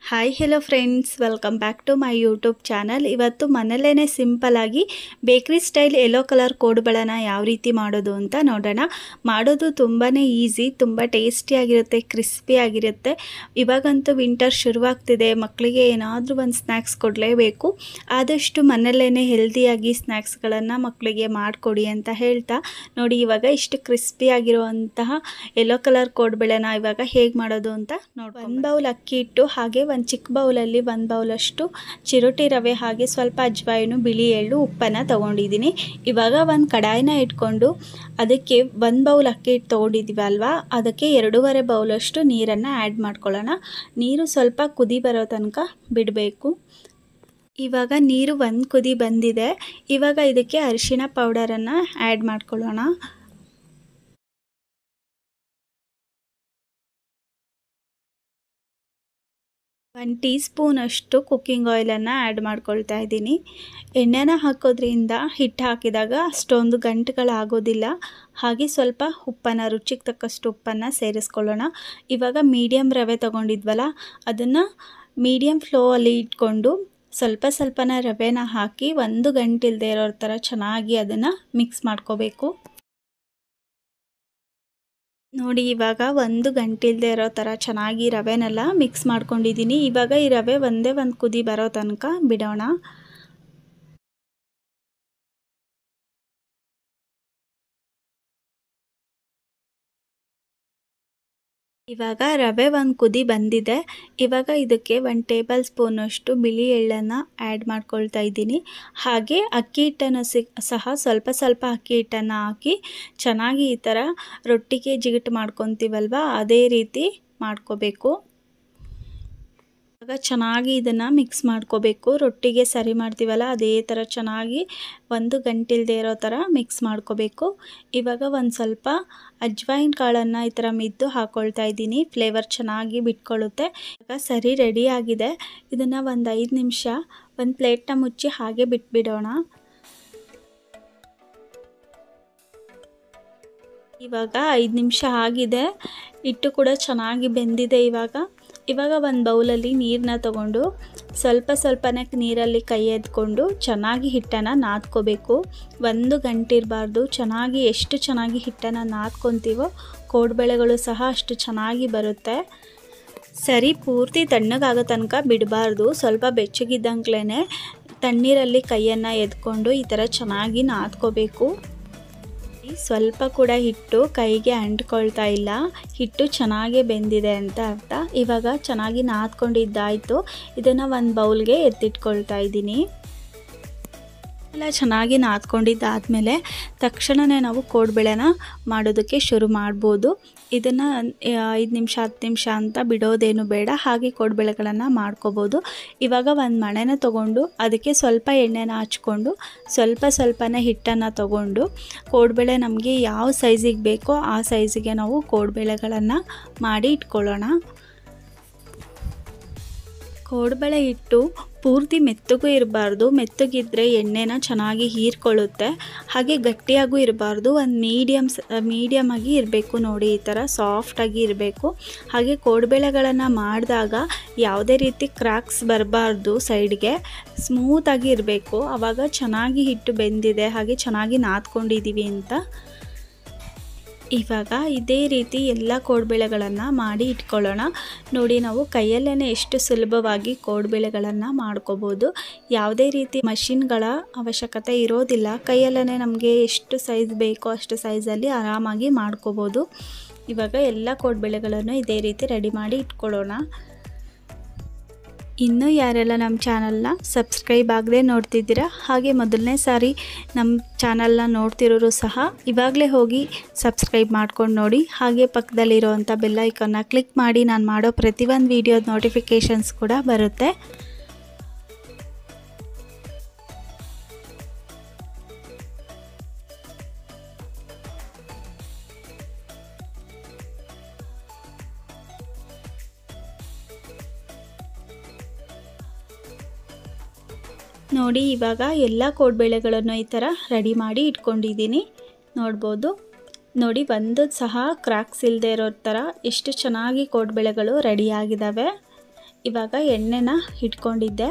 Hi hello friends, welcome back to my YouTube channel. ಇವತ್ತು ಮನೆಯಲ್ಲೇ ಸಿಂಪಲ್ಲಾಗಿ ಬೇಕ್ರಿ ಸ್ಟೈಲ್ ಯೆಲ್ಲೋ ಕಲರ್ ಕೋಡುಬಳೆನ ಯಾವ ರೀತಿ ಮಾಡೋದು ಅಂತ ನೋಡೋಣ. ಮಾಡೋದು ತುಂಬಾ ಈಸಿ, ತುಂಬ ಟೇಸ್ಟಿಯಾಗಿರುತ್ತೆ, ಕ್ರಿಸ್ಪಿಯಾಗಿರುತ್ತೆ. ಇವಾಗಂತೂ ವಿಂಟರ್ ಶುರುವಾಗ್ತಿದೆ, ಮಕ್ಕಳಿಗೆ ಏನಾದರೂ ಒಂದು ಸ್ನ್ಯಾಕ್ಸ್ ಕೊಡಲೇಬೇಕು. ಆದಷ್ಟು ಮನೆಯಲ್ಲೇ ಹೆಲ್ದಿಯಾಗಿ ಸ್ನ್ಯಾಕ್ಸ್ಗಳನ್ನು ಮಕ್ಕಳಿಗೆ ಮಾಡಿಕೊಡಿ ಅಂತ ಹೇಳ್ತಾ ನೋಡಿ, ಇವಾಗ ಇಷ್ಟು ಕ್ರಿಸ್ಪಿಯಾಗಿರುವಂತಹ ಯೆಲ್ಲೋ ಕಲರ್ ಕೋಡುಬಳೆನ ಇವಾಗ ಹೇಗೆ ಮಾಡೋದು ಅಂತ ನೋಡಿ. 1 ಬೌಲ್ ಅಕ್ಕಿ ಹಿಟ್ಟು, ಹಾಗೆ ಒಂದು ಚಿಕ್ಕ ಬೌಲಲ್ಲಿ 1 ಬೌಲಷ್ಟು ಚಿರೋಟಿ ರವೆ, ಹಾಗೆ ಸ್ವಲ್ಪ ಅಜ್ವಾಯಿನು, ಬಿಳಿ ಎಳ್ಳು, ಉಪ್ಪನ್ನು ತೊಗೊಂಡಿದ್ದೀನಿ. ಇವಾಗ ಒಂದು ಕಡಾಯಿನ ಇಟ್ಕೊಂಡು ಅದಕ್ಕೆ 1 ಬೌಲ್ ಅಕ್ಕಿ ಹಿಟ್ಟು ತೊಗೊಂಡಿದ್ದೀವಲ್ವ, ಅದಕ್ಕೆ 2.5 ಬೌಲಷ್ಟು ನೀರನ್ನು ಆ್ಯಡ್ ಮಾಡ್ಕೊಳ್ಳೋಣ. ನೀರು ಸ್ವಲ್ಪ ಕುದಿ ಬರೋ ತನಕ ಬಿಡಬೇಕು. ಇವಾಗ ನೀರು 1 ಕುದಿ ಬಂದಿದೆ. ಇವಾಗ ಇದಕ್ಕೆ ಅರಿಶಿಣ ಪೌಡರನ್ನು ಆ್ಯಡ್ ಮಾಡ್ಕೊಳ್ಳೋಣ. 1 ಟೀ ಸ್ಪೂನಷ್ಟು ಕುಕ್ಕಿಂಗ್ ಆಯಿಲನ್ನು ಆ್ಯಡ್ ಮಾಡ್ಕೊಳ್ತಾ ಇದ್ದೀನಿ. ಎಣ್ಣೆನ ಹಾಕೋದ್ರಿಂದ ಹಿಟ್ಟು ಹಾಕಿದಾಗ ಅಷ್ಟೊಂದು ಗಂಟುಗಳಾಗೋದಿಲ್ಲ. ಹಾಗೆ ಸ್ವಲ್ಪ ಉಪ್ಪನ್ನು, ರುಚಿಗೆ ತಕ್ಕಷ್ಟು ಉಪ್ಪನ್ನು ಸೇರಿಸ್ಕೊಳ್ಳೋಣ. ಇವಾಗ ಮೀಡಿಯಮ್ ರವೆ ತೊಗೊಂಡಿದ್ವಲ್ಲ, ಅದನ್ನು ಮೀಡಿಯಮ್ ಫ್ಲೋವಲ್ಲಿ ಇಟ್ಕೊಂಡು ಸ್ವಲ್ಪ ಸ್ವಲ್ಪನ ರವೆನ ಹಾಕಿ 1 ಗಂಟಿಲ್ಲದೆ ಇರೋ ಥರ ಚೆನ್ನಾಗಿ ಅದನ್ನು ಮಿಕ್ಸ್ ಮಾಡ್ಕೋಬೇಕು. ನೋಡಿ, ಇವಾಗ 1 ಗಂಟಿಲ್ಲದೆ ಇರೋ ಥರ ಚೆನ್ನಾಗಿ ರವೆನೆಲ್ಲ ಮಿಕ್ಸ್ ಮಾಡ್ಕೊಂಡಿದ್ದೀನಿ. ಇವಾಗ ಈ ರವೆ ಒಂದೇ ಒಂದು ಕುದಿ ಬರೋ ತನಕ ಬಿಡೋಣ. ಇವಾಗ ರವೆ 1 ಕುದಿ ಬಂದಿದೆ. ಇವಾಗ ಇದಕ್ಕೆ 1 ಟೇಬಲ್ ಸ್ಪೂನಷ್ಟು ಬಿಳಿ ಎಳ್ಳನ್ನು ಆ್ಯಡ್ ಮಾಡ್ಕೊಳ್ತಾ ಇದ್ದೀನಿ. ಹಾಗೆ ಅಕ್ಕಿ ಹಿಟ್ಟನ್ನು ಸಹ ಸ್ವಲ್ಪ ಸ್ವಲ್ಪ ಅಕ್ಕಿ ಹಿಟ್ಟನ್ನು ಹಾಕಿ ಚೆನ್ನಾಗಿ ಈ ಥರ ರೊಟ್ಟಿಗೆ ಜಿಗುಟು ಮಾಡ್ಕೊತೀವಲ್ವ, ಅದೇ ರೀತಿ ಮಾಡ್ಕೋಬೇಕು. ಇವಾಗ ಚೆನ್ನಾಗಿ ಇದನ್ನು ಮಿಕ್ಸ್ ಮಾಡ್ಕೋಬೇಕು. ರೊಟ್ಟಿಗೆ ಸರಿ ಮಾಡ್ತೀವಲ್ಲ, ಅದೇ ಥರ ಚೆನ್ನಾಗಿ 1 ಗಂಟಿಲ್ಲದೆ ಇರೋ ಥರ ಮಿಕ್ಸ್ ಮಾಡ್ಕೋಬೇಕು. ಇವಾಗ ಒಂದು ಸ್ವಲ್ಪ ಅಜ್ವಾಯಿನ ಕಾಳನ್ನು ಈ ಥರ ಮಿದ್ದು ಹಾಕ್ಕೊಳ್ತಾ ಇದ್ದೀನಿ. ಫ್ಲೇವರ್ ಚೆನ್ನಾಗಿ ಬಿಟ್ಕೊಳ್ಳುತ್ತೆ. ಇವಾಗ ಸರಿ ರೆಡಿಯಾಗಿದೆ. ಇದನ್ನು ಒಂದು 5 ನಿಮಿಷ ಒಂದು ಪ್ಲೇಟ್ನ ಮುಚ್ಚಿ ಹಾಗೆ ಬಿಟ್ಬಿಡೋಣ. ಇವಾಗ 5 ನಿಮಿಷ ಆಗಿದೆ. ಹಿಟ್ಟು ಕೂಡ ಚೆನ್ನಾಗಿ ಬೆಂದಿದೆ. ಇವಾಗ ಒಂದು ಬೌಲಲ್ಲಿ ನೀರನ್ನ ತಗೊಂಡು ಸ್ವಲ್ಪ ಸ್ವಲ್ಪನೇ ನೀರಲ್ಲಿ ಕೈ ಎದ್ಕೊಂಡು ಚೆನ್ನಾಗಿ ಹಿಟ್ಟನ್ನು ನಾದ್ಕೋಬೇಕು. 1 ಗಂಟಿರಬಾರ್ದು. ಚೆನ್ನಾಗಿ ಎಷ್ಟು ಚೆನ್ನಾಗಿ ಹಿಟ್ಟನ್ನು ನಾದ್ಕೊತೀವೋ ಕೋಡುಬಳೆಗಳು ಸಹ ಅಷ್ಟು ಚೆನ್ನಾಗಿ ಬರುತ್ತೆ. ಸರಿ ಪೂರ್ತಿ ತಣ್ಣಗಾಗೋ ತನಕ ಬಿಡಬಾರ್ದು. ಸ್ವಲ್ಪ ಬೆಚ್ಚಗಿದ್ದಂಗ್ಲೇ ತಣ್ಣೀರಲ್ಲಿ ಕೈಯನ್ನು ಎದ್ಕೊಂಡು ಈ ಥರ ಚೆನ್ನಾಗಿ ನಾದ್ಕೋಬೇಕು. ಸ್ವಲ್ಪ ಕೂಡ ಹಿಟ್ಟು ಕೈಗೆ ಅಂಟ್ಕೊಳ್ತಾ ಇಲ್ಲ. ಹಿಟ್ಟು ಚೆನ್ನಾಗೇ ಬೆಂದಿದೆ ಅಂತ ಅರ್ಥ. ಇವಾಗ ಚೆನ್ನಾಗಿ ನಾದ್ಕೊಂಡಿದ್ದಾಯಿತು. ಇದನ್ನು ಒಂದು ಬೌಲ್ಗೆ ಎತ್ತಿಟ್ಕೊಳ್ತಾ ಇದ್ದೀನಿ. ಎಲ್ಲ ಚೆನ್ನಾಗಿ ನಾದ್ಕೊಂಡಿದ್ದಾದಮೇಲೆ ತಕ್ಷಣವೇ ನಾವು ಕೋಡುಬಳೆನ ಮಾಡೋದಕ್ಕೆ ಶುರು ಮಾಡ್ಬೋದು. ಇದನ್ನು 5 ನಿಮಿಷ 10 ನಿಮಿಷ ಅಂತ ಬಿಡೋದೇನು ಬೇಡ. ಹಾಗೆ ಕೋಡುಬಳೆಗಳನ್ನು ಮಾಡ್ಕೋಬೋದು. ಇವಾಗ ಒಂದು ಮಣೆನ ತೊಗೊಂಡು ಅದಕ್ಕೆ ಸ್ವಲ್ಪ ಎಣ್ಣೆನ ಹಚ್ಕೊಂಡು ಸ್ವಲ್ಪ ಸ್ವಲ್ಪನೇ ಹಿಟ್ಟನ್ನು ತೊಗೊಂಡು ಕೋಡುಬಳೆ ನಮಗೆ ಯಾವ ಸೈಜಿಗೆ ಬೇಕೋ ಆ ಸೈಜಿಗೆ ನಾವು ಕೋಡುಬಳೆಗಳನ್ನು ಮಾಡಿ ಇಟ್ಕೊಳ್ಳೋಣ. ಕೋಡುಬಳೆ ಹಿಟ್ಟು ಪೂರ್ತಿ ಮೆತ್ತಗೂ ಇರಬಾರ್ದು. ಮೆತ್ತಗಿದ್ದರೆ ಎಣ್ಣೆನ ಚೆನ್ನಾಗಿ ಹೀರ್ಕೊಳ್ಳುತ್ತೆ. ಹಾಗೆ ಗಟ್ಟಿಯಾಗೂ ಇರಬಾರ್ದು. ಒಂದು ಮೀಡಿಯಮ್ ಆಗಿ ಇರಬೇಕು. ನೋಡಿ, ಈ ಥರ ಸಾಫ್ಟಾಗಿ ಇರಬೇಕು. ಹಾಗೆ ಕೋಡುಬಳೆಗಳನ್ನು ಮಾಡಿದಾಗ ಯಾವುದೇ ರೀತಿ ಕ್ರ್ಯಾಕ್ಸ್ ಬರಬಾರ್ದು. ಸೈಡ್ಗೆ ಸ್ಮೂತಾಗಿ ಇರಬೇಕು. ಆವಾಗ ಚೆನ್ನಾಗಿ ಹಿಟ್ಟು ಬೆಂದಿದೆ, ಹಾಗೆ ಚೆನ್ನಾಗಿ ನಾದ್ಕೊಂಡಿದ್ದೀವಿ ಅಂತ. ಇವಾಗ ಇದೇ ರೀತಿ ಎಲ್ಲ ಕೋಡುಬಳೆಗಳನ್ನು ಮಾಡಿ ಇಟ್ಕೊಳ್ಳೋಣ. ನೋಡಿ, ನಾವು ಕೈಯಲ್ಲೇ ಎಷ್ಟು ಸುಲಭವಾಗಿ ಕೋಡುಬಳೆಗಳನ್ನು ಮಾಡ್ಕೋಬೋದು. ಯಾವುದೇ ರೀತಿ ಮಷಿನ್ಗಳ ಅವಶ್ಯಕತೆ ಇರೋದಿಲ್ಲ. ಕೈಯಲ್ಲೇ ನಮಗೆ ಎಷ್ಟು ಸೈಜ್ ಬೇಕೋ ಅಷ್ಟು ಸೈಜಲ್ಲಿ ಆರಾಮಾಗಿ ಮಾಡ್ಕೋಬೋದು. ಇವಾಗ ಎಲ್ಲ ಕೋಡುಬಳೆಗಳನ್ನು ಇದೇ ರೀತಿ ರೆಡಿ ಮಾಡಿ ಇಟ್ಕೊಳ್ಳೋಣ. ಇನ್ನೂ ಯಾರೆಲ್ಲ ನಮ್ಮ ಚಾನಲ್ನ ಸಬ್ಸ್ಕ್ರೈಬ್ ಆಗದೆ ನೋಡ್ತಿದ್ದೀರಾ, ಹಾಗೆ ಮೊದಲನೇ ಸಾರಿ ನಮ್ಮ ಚಾನಲ್ನ ನೋಡ್ತಿರೋರು ಸಹ ಇವಾಗಲೇ ಹೋಗಿ ಸಬ್ಸ್ಕ್ರೈಬ್ ಮಾಡ್ಕೊಂಡು ನೋಡಿ. ಹಾಗೆ ಪಕ್ಕದಲ್ಲಿರೋವಂಥ ಬೆಲ್ ಐಕಾನ್ನ ಕ್ಲಿಕ್ ಮಾಡಿ. ನಾನು ಮಾಡೋ ಪ್ರತಿಯೊಂದು ವೀಡಿಯೋದ ನೋಟಿಫಿಕೇಷನ್ಸ್ ಕೂಡ ಬರುತ್ತೆ. ನೋಡಿ, ಇವಾಗ ಎಲ್ಲ ಕೋಡುಬಳೆಗಳನ್ನು ಈ ಥರ ರೆಡಿ ಮಾಡಿ ಇಟ್ಕೊಂಡಿದ್ದೀನಿ. ನೋಡ್ಬೋದು. ನೋಡಿ, ಒಂದು ಸಹ ಕ್ರ್ಯಾಕ್ಸ್ ಇಲ್ಲದೆ ಇರೋ ಥರ ಎಷ್ಟು ಚೆನ್ನಾಗಿ ಕೋಡುಬಳೆಗಳು ರೆಡಿಯಾಗಿದ್ದಾವೆ. ಇವಾಗ ಎಣ್ಣೆನ ಇಟ್ಕೊಂಡಿದ್ದೆ.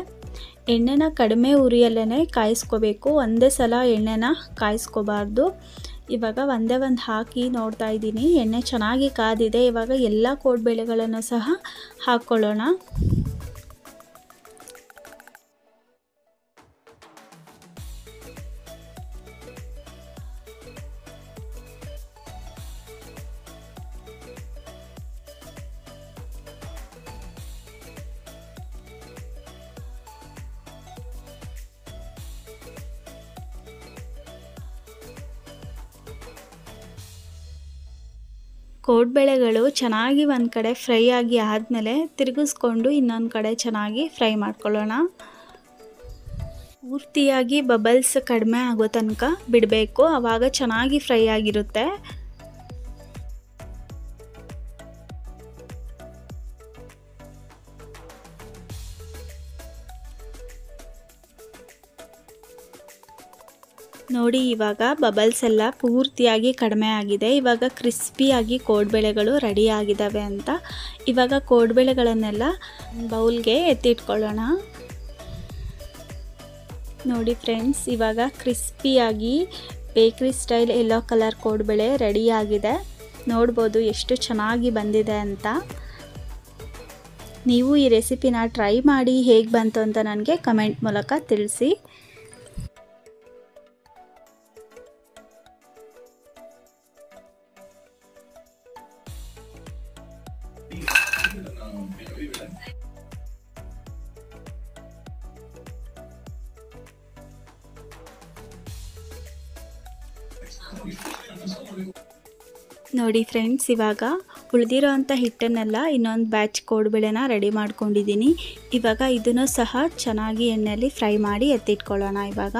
ಎಣ್ಣೆನ ಕಡಿಮೆ ಉರಿಯಲ್ಲೇ ಕಾಯಿಸ್ಕೋಬೇಕು, ಒಂದೇ ಸಲ ಎಣ್ಣೆನ ಕಾಯಿಸ್ಕೋಬಾರ್ದು. ಇವಾಗ ಒಂದೇ ಒಂದು ಹಾಕಿ ನೋಡ್ತಾ ಇದ್ದೀನಿ. ಎಣ್ಣೆ ಚೆನ್ನಾಗಿ ಕಾದಿದೆ. ಇವಾಗ ಎಲ್ಲ ಕೋಡ್ಬೇಳೆಗಳನ್ನು ಸಹ ಹಾಕ್ಕೊಳ್ಳೋಣ. ಕೋಡ್ಬೇಳೆಗಳು ಚೆನ್ನಾಗಿ ಒಂದು ಕಡೆ ಫ್ರೈ ಆಗಿ ಆದಮೇಲೆ ತಿರುಗಿಸ್ಕೊಂಡು ಇನ್ನೊಂದು ಕಡೆ ಚೆನ್ನಾಗಿ ಫ್ರೈ ಮಾಡ್ಕೊಳ್ಳೋಣ. ಪೂರ್ತಿಯಾಗಿ ಬಬಲ್ಸ್ ಕಡಿಮೆ ಆಗೋ ತನಕ ಬಿಡಬೇಕು, ಆವಾಗ ಚೆನ್ನಾಗಿ ಫ್ರೈ ಆಗಿರುತ್ತೆ. ನೋಡಿ, ಇವಾಗ ಬಬಲ್ಸ್ ಎಲ್ಲ ಪೂರ್ತಿಯಾಗಿ ಕಡಿಮೆ ಆಗಿದೆ. ಇವಾಗ ಕ್ರಿಸ್ಪಿಯಾಗಿ ಕೋಡ್ಬೇಳೆಗಳು ರೆಡಿ ಆಗಿದ್ದಾವೆ ಅಂತ. ಇವಾಗ ಕೋಡ್ಬೇಳೆಗಳನ್ನೆಲ್ಲ ಬೌಲ್ಗೆ ಎತ್ತಿಟ್ಕೊಳ್ಳೋಣ. ನೋಡಿ ಫ್ರೆಂಡ್ಸ್, ಇವಾಗ ಕ್ರಿಸ್ಪಿಯಾಗಿ ಬೇಕ್ರಿ ಸ್ಟೈಲ್ ಯೆಲ್ಲೋ ಕಲರ್ ಕೋಡ್ಬೇಳೆ ರೆಡಿ ಆಗಿದೆ. ನೋಡ್ಬೋದು ಎಷ್ಟು ಚೆನ್ನಾಗಿ ಬಂದಿದೆ ಅಂತ. ನೀವು ಈ ರೆಸಿಪಿನ ಟ್ರೈ ಮಾಡಿ ಹೇಗೆ ಬಂತು ಅಂತ ನನಗೆ ಕಮೆಂಟ್ ಮೂಲಕ ತಿಳಿಸಿ. ನೋಡಿ ಫ್ರೆಂಡ್ಸ್, ಇವಾಗ ಉಳಿದಿರೋ ಅಂಥ ಹಿಟ್ಟನ್ನೆಲ್ಲ ಇನ್ನೊಂದು ಬ್ಯಾಚ್ ಕೋಡ್ಬೇಳೆನ ರೆಡಿ ಮಾಡ್ಕೊಂಡಿದ್ದೀನಿ. ಇವಾಗ ಇದನ್ನು ಸಹ ಚೆನ್ನಾಗಿ ಎಣ್ಣೆಯಲ್ಲಿ ಫ್ರೈ ಮಾಡಿ ಎತ್ತಿಟ್ಕೊಳ್ಳೋಣ. ಇವಾಗ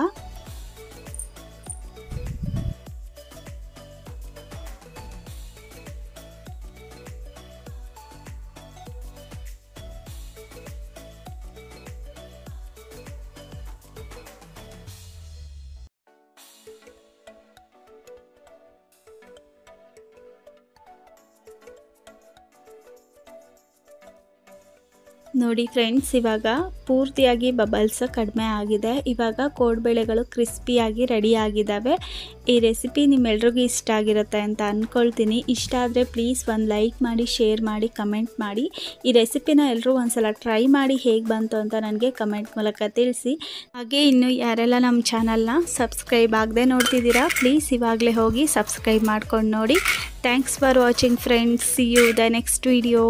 ನೋಡಿ ಫ್ರೆಂಡ್ಸ್, ಇವಾಗ ಪೂರ್ತಿಯಾಗಿ ಬಬಲ್ಸ್ ಕಡಿಮೆ ಆಗಿದೆ. ಇವಾಗ ಕೋಡ್ಬೇಳೆಗಳು ಕ್ರಿಸ್ಪಿಯಾಗಿ ರೆಡಿ ಆಗಿದ್ದಾವೆ. ಈ ರೆಸಿಪಿ ನಿಮ್ಮೆಲ್ರಿಗೂ ಇಷ್ಟ ಆಗಿರುತ್ತೆ ಅಂತ ಅಂದ್ಕೊಳ್ತೀನಿ. ಇಷ್ಟ ಆದರೆ ಪ್ಲೀಸ್ ಒಂದು ಲೈಕ್ ಮಾಡಿ, ಶೇರ್ ಮಾಡಿ, ಕಮೆಂಟ್ ಮಾಡಿ. ಈ ರೆಸಿಪಿನ ಎಲ್ಲರೂ ಒಂದ್ಸಲ ಟ್ರೈ ಮಾಡಿ ಹೇಗೆ ಬಂತು ಅಂತ ನನಗೆ ಕಮೆಂಟ್ ಮೂಲಕ ತಿಳಿಸಿ. ಹಾಗೆ ಇನ್ನು ಯಾರೆಲ್ಲ ನಮ್ಮ ಚಾನಲ್ನ ಸಬ್ಸ್ಕ್ರೈಬ್ ಆಗದೆ ನೋಡ್ತಿದ್ದೀರಾ, ಪ್ಲೀಸ್ ಇವಾಗಲೇ ಹೋಗಿ ಸಬ್ಸ್ಕ್ರೈಬ್ ಮಾಡ್ಕೊಂಡು ನೋಡಿ. Thanks for watching friends. See you the next video.